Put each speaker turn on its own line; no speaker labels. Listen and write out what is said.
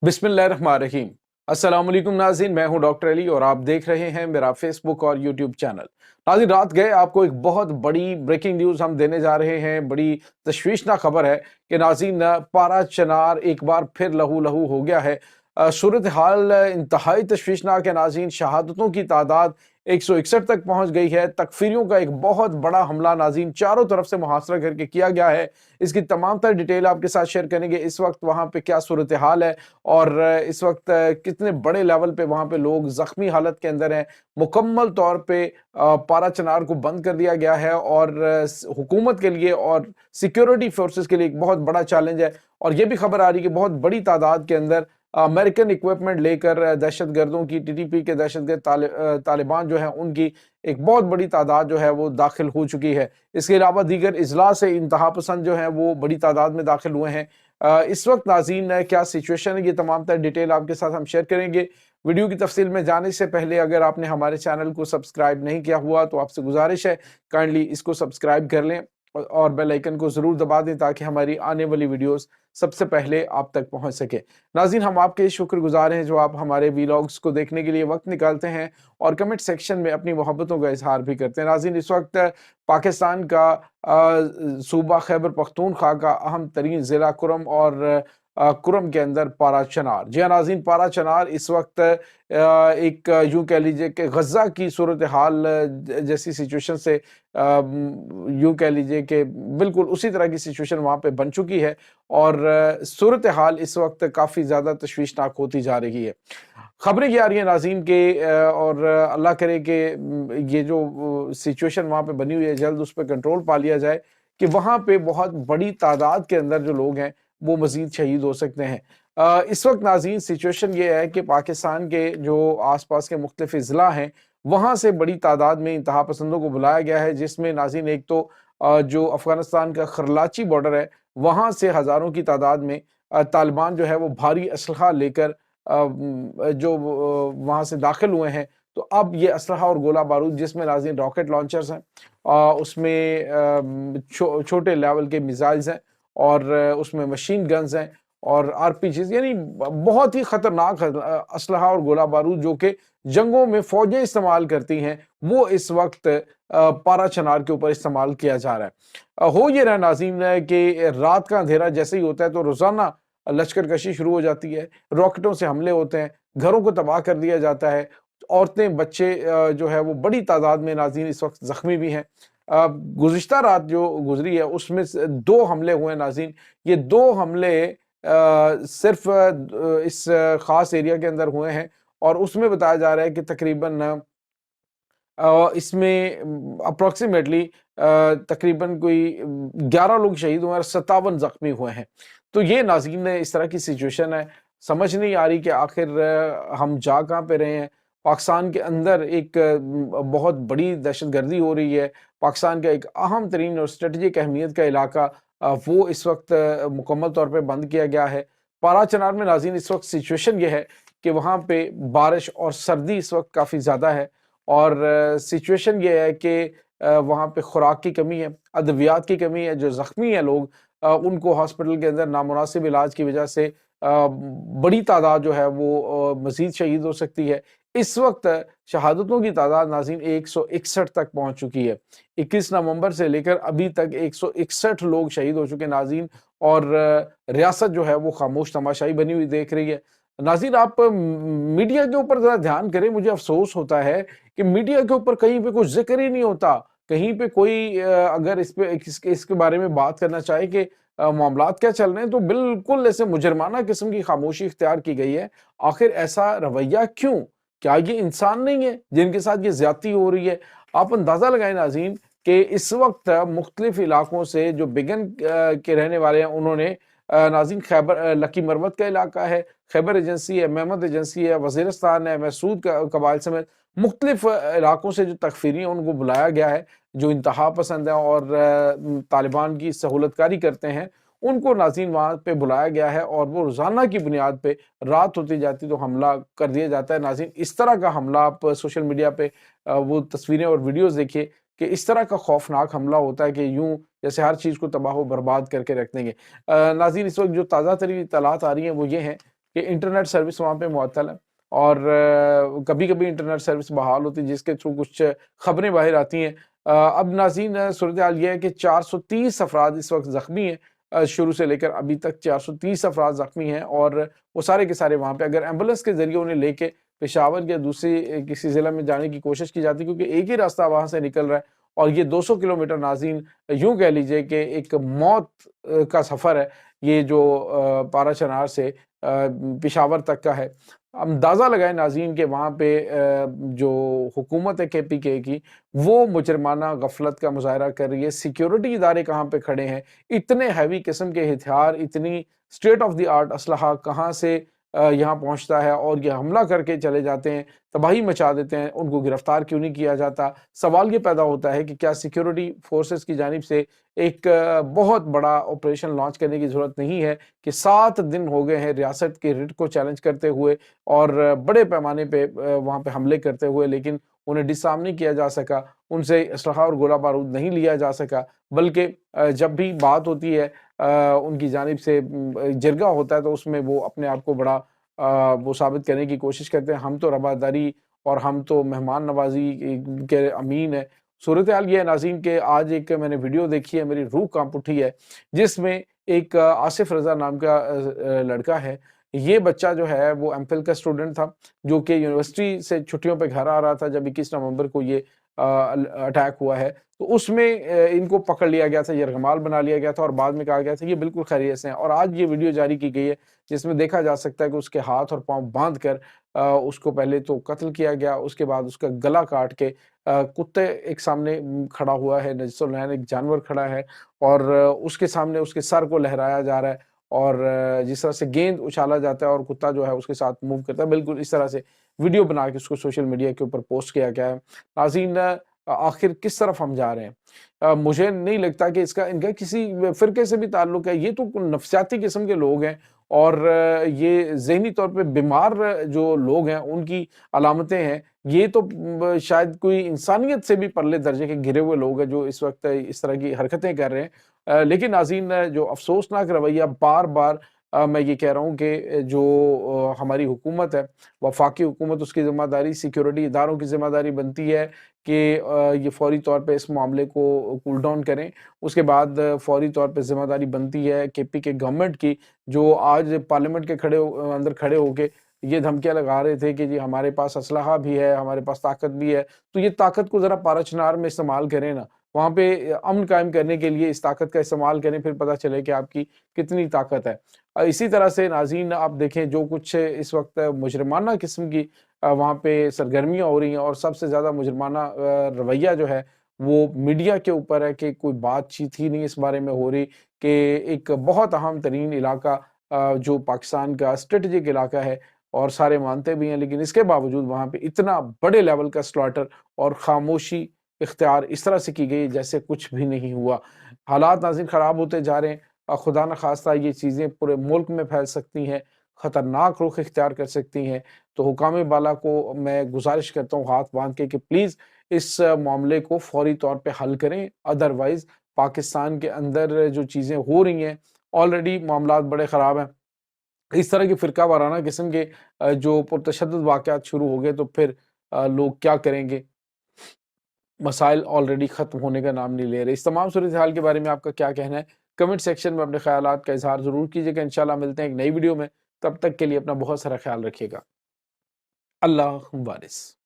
बिस्मिल्लाहिर्रहमानिर्रहीम। अस्सलाम वालेकुम नाज़रीन, मैं हूं डॉक्टर अली और आप देख रहे हैं मेरा फेसबुक और यूट्यूब चैनल। नाज़रीन, रात गए आपको एक बहुत बड़ी ब्रेकिंग न्यूज़ हम देने जा रहे हैं। बड़ी तशवीशनाक खबर है कि नाज़रीन, पारा चनार एक बार फिर लहू लहू हो गया है। सूरत हाल इंतहाई तशवीशनाक है नाज़रीन। शहादतों की तादाद 161 तक पहुंच गई है। तकफीरियों का एक बहुत बड़ा हमला नाज़रीन चारों तरफ से मुहासरा करके किया गया है। इसकी तमाम तर डिटेल आपके साथ शेयर करेंगे। इस वक्त वहाँ पे क्या सूरत हाल है और इस वक्त कितने बड़े लेवल पे वहाँ पे लोग ज़ख्मी हालत के अंदर हैं। मुकम्मल तौर पे पारा चनार को बंद कर दिया गया है और हुकूमत के लिए और सिक्योरिटी फोर्सेस के लिए एक बहुत बड़ा चैलेंज है। और ये भी खबर आ रही है कि बहुत बड़ी तादाद के अंदर अमेरिकन इक्विपमेंट लेकर दहशतगर्दों की टीटीपी के दहशतगर्द तालिबान जो है उनकी एक बहुत बड़ी तादाद जो है वो दाखिल हो चुकी है। इसके अलावा दीगर इजला से इंतहा पसंद जो है वो बड़ी तादाद में दाखिल हुए हैं। इस वक्त नाज़रीन क्या सिचुएशन है, ये तमाम तर डिटेल आपके साथ हम शेयर करेंगे। वीडियो की तफसील में जाने से पहले अगर आपने हमारे चैनल को सब्सक्राइब नहीं किया हुआ तो आपसे गुजारिश है काइंडली इसको सब्सक्राइब कर लें और बेल आइकन को ज़रूर दबा दें ताकि हमारी आने वाली वीडियोस सबसे पहले आप तक पहुंच सके। नाज़रीन, हम आपके शुक्रगुजार हैं जो आप हमारे वीलॉग्स को देखने के लिए वक्त निकालते हैं और कमेंट सेक्शन में अपनी मोहब्बतों का इजहार भी करते हैं। नाज़रीन, इस वक्त पाकिस्तान का सूबा खैबर पख्तूनख्वा का अहम तरीन ज़िला कुरम और कुरम के अंदर पारा चनार, जी हाँ नाज़रीन, पारा चनार इस वक्त एक यूँ कह लीजिए कि गज़ा की सूरत हाल जैसी सिचुएशन से यूँ कह लीजिए कि बिल्कुल उसी तरह की सिचुएशन वहाँ पे बन चुकी है और सूरत हाल इस वक्त काफ़ी ज़्यादा तशवीशनाक होती जा रही है। खबरें ये आ रही हैं नाज़रीन के और अल्लाह करे कि ये जो सिचुएशन वहाँ पे बनी हुई है जल्द उस पर कंट्रोल पा लिया जाए कि वहाँ पे बहुत बड़ी तादाद के अंदर जो लोग हैं वो मज़ीद शहीद हो सकते हैं। इस वक्त नाज़रीन सिचुएशन ये है कि पाकिस्तान के जो आस-पास के मुख्तलिफ अज़ला हैं, वहाँ से बड़ी तादाद में इंतहा पसंदों को बुलाया गया है, जिसमें नाज़रीन एक तो जो अफ़गानिस्तान का खरलाची बॉर्डर है, वहाँ से हज़ारों की तादाद में तालिबान जो है वो भारी असलहा लेकर जो वहाँ से दाखिल हुए हैं। तो अब ये असलहा और गोला बारूद जिसमें नाज़रीन रॉकेट लॉन्चर्स हैं, उसमें छोटे लेवल के मिसाइल्स हैं और उसमें मशीन गन्स हैं और आरपीजीज, यानी बहुत ही खतरनाक असलहा और गोला बारूद जो कि जंगों में फौजें इस्तेमाल करती हैं, वो इस वक्त पारा चनार के ऊपर इस्तेमाल किया जा रहा है। हो ये रहा नाज़रीन कि रात का अंधेरा जैसे ही होता है तो रोज़ाना लश्कर कशी शुरू हो जाती है, रॉकेटों से हमले होते हैं, घरों को तबाह कर दिया जाता है, औरतें बच्चे जो है वो बड़ी तादाद में नाज़रीन इस वक्त ज़ख्मी भी हैं। गुज़िश्ता रात जो गुजरी है उसमें से 2 हमले हुए हैं नाज़रीन। ये 2 हमले सिर्फ इस ख़ास एरिया के अंदर हुए हैं और उसमें बताया जा रहा है कि तकरीबन इसमें अप्रॉक्सिमेटली तकरीबन कोई 11 लोग शहीद हुए और 57 ज़ख्मी हुए हैं। तो ये नाज़रीन इस तरह की सिचुएशन है, समझ नहीं आ रही कि आखिर हम जा कहाँ पे रहे हैं। पाकिस्तान के अंदर एक बहुत बड़ी दहशतगर्दी हो रही है। पाकिस्तान का एक अहम तरीन और स्ट्रेटेजिक अहमियत का इलाका वो इस वक्त मुकम्मल तौर पे बंद किया गया है। पारा चनार में नाज़रीन इस वक्त सिचुएशन ये है कि वहाँ पे बारिश और सर्दी इस वक्त काफ़ी ज़्यादा है और सिचुएशन ये है कि वहाँ पे खुराक की कमी है, अद्वियात की कमी है। जो ज़ख्मी हैं लोग उनको हॉस्पिटल के अंदर नामुनासिब इलाज की वजह से बड़ी तादाद जो है वो मज़ीद शहीद हो सकती है। इस वक्त शहादतों की तादाद नाज़रीन 161 तक पहुँच चुकी है। 21 नवंबर से लेकर अभी तक 161 लोग शहीद हो चुके हैं नाज़रीन और रियासत जो है वो खामोश तमाशाई बनी हुई देख रही है। नाज़रीन, आप मीडिया के ऊपर ज़रा ध्यान करें, मुझे अफ़सोस होता है कि मीडिया के ऊपर कहीं पे कुछ ज़िक्र ही नहीं होता। कहीं पे कोई अगर इसके बारे में बात करना चाहे कि मामलात क्या चल रहे हैं तो बिल्कुल ऐसे मुजरमाना किस्म की खामोशी इख्तियार की गई है। आखिर ऐसा रवैया क्यों? क्या ये इंसान नहीं है जिनके साथ ये ज़्यादती हो रही है? आप अंदाज़ा लगाएँ नाज़रीन कि इस वक्त मुख्तलिफ इलाकों से जो बिगन के रहने वाले हैं उन्होंने नाज़रीन खैबर लकी मरवत का इलाका है, खैबर एजेंसी है, मेहमद एजेंसी है, वज़ीरिस्तान है, महसूद कबाइल समेत मुख्तलिफ इलाकों से जो तकफ़ीरी हैं उनको बुलाया गया है, जो इंतहा पसंद हैं और तालिबान की सहूलतकारी करते हैं, उनको नाज़रीन वहाँ पे बुलाया गया है और वो रोज़ाना की बुनियाद पे रात होती जाती तो हमला कर दिया जाता है। नाज़रीन, इस तरह का हमला आप सोशल मीडिया पे वो तस्वीरें और वीडियोज़ देखिए कि इस तरह का खौफनाक हमला होता है कि यूँ जैसे हर चीज़ को तबाह व बर्बाद करके रख देंगे। नाज़रीन, इस वक्त जो ताज़ा तरीन इत्तलात आ रही हैं वो ये हैं کہ انٹرنیٹ سروس وہاں پہ معطل ہے اور کبھی کبھی انٹرنیٹ سروس بحال ہوتی ہے جس کے تھرو کچھ خبریں باہر آتی ہیں۔ اب ناظرین صورتحال یہ ہے کہ 430 افراد اس وقت زخمی ہیں، شروع سے لے کر ابھی تک 430 افراد زخمی ہیں اور وہ سارے کے سارے وہاں پہ اگر ایمبولینس کے ذریعے انہیں لے کے پشاور یا دوسری کسی ضلع میں جانے کی کوشش کی جاتی کیونکہ ایک ہی راستہ وہاں سے نکل رہا ہے اور یہ 200 کلومیٹر ناظرین یوں کہہ لیجئے کہ ایک موت کا سفر ہے یہ جو پارا چنار سے پشاور تک کا ہے۔ اندازہ لگائیں ناظرین کہ وہاں پہ جو حکومت ہے KPK کی وہ مجرمانہ غفلت کا مظاہرہ کر رہی ہے، سیکیورٹی ادارے کہاں پہ کھڑے ہیں، اتنے ہیوی قسم کے ہتھیار، اتنی اسٹیٹ آف دی آرٹ اسلحہ کہاں سے یہاں پہنچتا ہے اور یہ حملہ کر کے چلے جاتے ہیں، تباہی مچا دیتے ہیں، ان کو گرفتار کیوں نہیں کیا جاتا؟ سوال یہ پیدا ہوتا ہے کہ کیا سیکیورٹی فورسز کی جانب سے ایک بہت بڑا آپریشن لانچ کرنے کی ضرورت نہیں ہے کہ 7 دن ہو گئے ہیں ریاست کے ریٹ کو چیلنج کرتے ہوئے اور بڑے پیمانے پہ وہاں پہ حملے کرتے ہوئے، لیکن انہیں ڈسارم نہیں کیا جا سکا، ان سے اسلحہ اور گولہ بارود نہیں لیا جا سکا، بلکہ جب بھی بات ہوتی ہے ان کی جانب سے جرگہ ہوتا ہے تو اس میں وہ اپنے آپ کو بڑا وہ ثابت کرنے کی کوشش کرتے ہیں ہم تو رواداری اور ہم تو مہمان نوازی کے امین ہیں۔ صورتحال یہ ہے ناظرین کہ آج ایک میں نے ویڈیو دیکھی ہے، میری روح کانپ اٹھی ہے، جس میں ایک آصف رضا نام کا لڑکا ہے۔ یہ بچہ جو ہے وہ MPhil کا اسٹوڈنٹ تھا جو کہ یونیورسٹی سے چھٹیوں پہ گھر آ رہا تھا جب 21 نومبر کو یہ اٹیک ہوا ہے، تو اس میں ان کو پکڑ لیا گیا تھا، یرغمال بنا لیا گیا تھا اور بعد میں کہا گیا تھا یہ بالکل خیریت سے ہیں، اور آج یہ ویڈیو جاری کی گئی ہے جس میں دیکھا جا سکتا ہے کہ اس کے ہاتھ اور پاؤں باندھ کر اس کو پہلے تو قتل کیا گیا، اس کے بعد اس کا گلا کاٹ کے کتے ایک سامنے کھڑا ہوا ہے، نجس النعین ایک جانور کھڑا ہے اور اس کے سامنے اس کے سر کو لہرایا جا رہا ہے اور جس طرح سے گیند اچھالا جاتا ہے اور کتا جو ہے اس کے ساتھ موو کرتا ہے، بالکل اس طرح سے ویڈیو بنا کے اس کو سوشل میڈیا کے اوپر پوسٹ کیا گیا ہے۔ ناظرین آخر کس طرف ہم جا رہے ہیں؟ مجھے نہیں لگتا کہ ان کا کسی فرقے سے بھی تعلق ہے، یہ تو نفسیاتی قسم کے لوگ ہیں اور یہ ذہنی طور پہ بیمار جو لوگ ہیں ان کی علامتیں ہیں، یہ تو شاید کوئی انسانیت سے بھی پرلے درجے کے گرے ہوئے لوگ ہیں جو اس وقت اس طرح کی حرکتیں کر رہے ہیں۔ لیکن ناظرین جو افسوسناک رویہ بار بار میں یہ کہہ رہا ہوں کہ جو ہماری حکومت ہے، وفاقی حکومت، اس کی ذمہ داری، سیکیورٹی اداروں کی ذمہ داری بنتی ہے کہ یہ فوری طور پہ اس معاملے کو کول ڈاؤن کریں۔ اس کے بعد فوری طور پہ ذمہ داری بنتی ہے KPK گورنمنٹ کی، جو آج پارلیمنٹ کے اندر کھڑے ہو کے یہ دھمکیاں لگا رہے تھے کہ جی ہمارے پاس اسلحہ بھی ہے، ہمارے پاس طاقت بھی ہے، تو یہ طاقت کو ذرا پارا چنار میں استعمال کریں نا، وہاں پہ امن قائم کرنے کے لیے اس طاقت کا استعمال کریں، پھر پتہ چلے کہ آپ کی کتنی طاقت ہے۔ اسی طرح سے ناظرین آپ دیکھیں جو کچھ اس وقت مجرمانہ قسم کی وہاں پہ سرگرمیاں ہو رہی ہیں اور سب سے زیادہ مجرمانہ رویہ جو ہے وہ میڈیا کے اوپر ہے کہ کوئی بات چیت ہی نہیں اس بارے میں ہو رہی کہ ایک بہت اہم ترین علاقہ جو پاکستان کا اسٹریٹجک علاقہ ہے اور سارے مانتے بھی ہیں، لیکن اس کے باوجود وہاں پہ اتنا بڑے لیول کا سلوٹر اور خاموشی اختیار اس طرح سے کی گئی جیسے کچھ بھی نہیں ہوا۔ حالات ناظرین خراب ہوتے جا رہے ہیں، خدا نخواستہ یہ چیزیں پورے ملک میں پھیل سکتی ہیں، خطرناک رخ اختیار کر سکتی ہیں، تو حکام بالا کو میں گزارش کرتا ہوں ہاتھ باندھ کے کہ پلیز اس معاملے کو فوری طور پہ حل کریں، ادروائز پاکستان کے اندر جو چیزیں ہو رہی ہیں آلریڈی معاملات بڑے خراب ہیں، اس طرح کی فرقہ وارانہ قسم کے جو پرتشدد واقعات شروع ہو گئے تو پھر لوگ کیا کریں گے؟ مسائل آلریڈی ختم ہونے کا نام نہیں لے رہے۔ اس تمام صورتحال کے بارے میں آپ کا کیا کہنا ہے؟ کمنٹ سیکشن میں اپنے خیالات کا اظہار ضرور کیجیے گا۔ انشاءاللہ ملتے ہیں ایک نئی ویڈیو میں، تب تک کے لیے اپنا بہت سارا خیال رکھیے گا۔ اللہ حافظ۔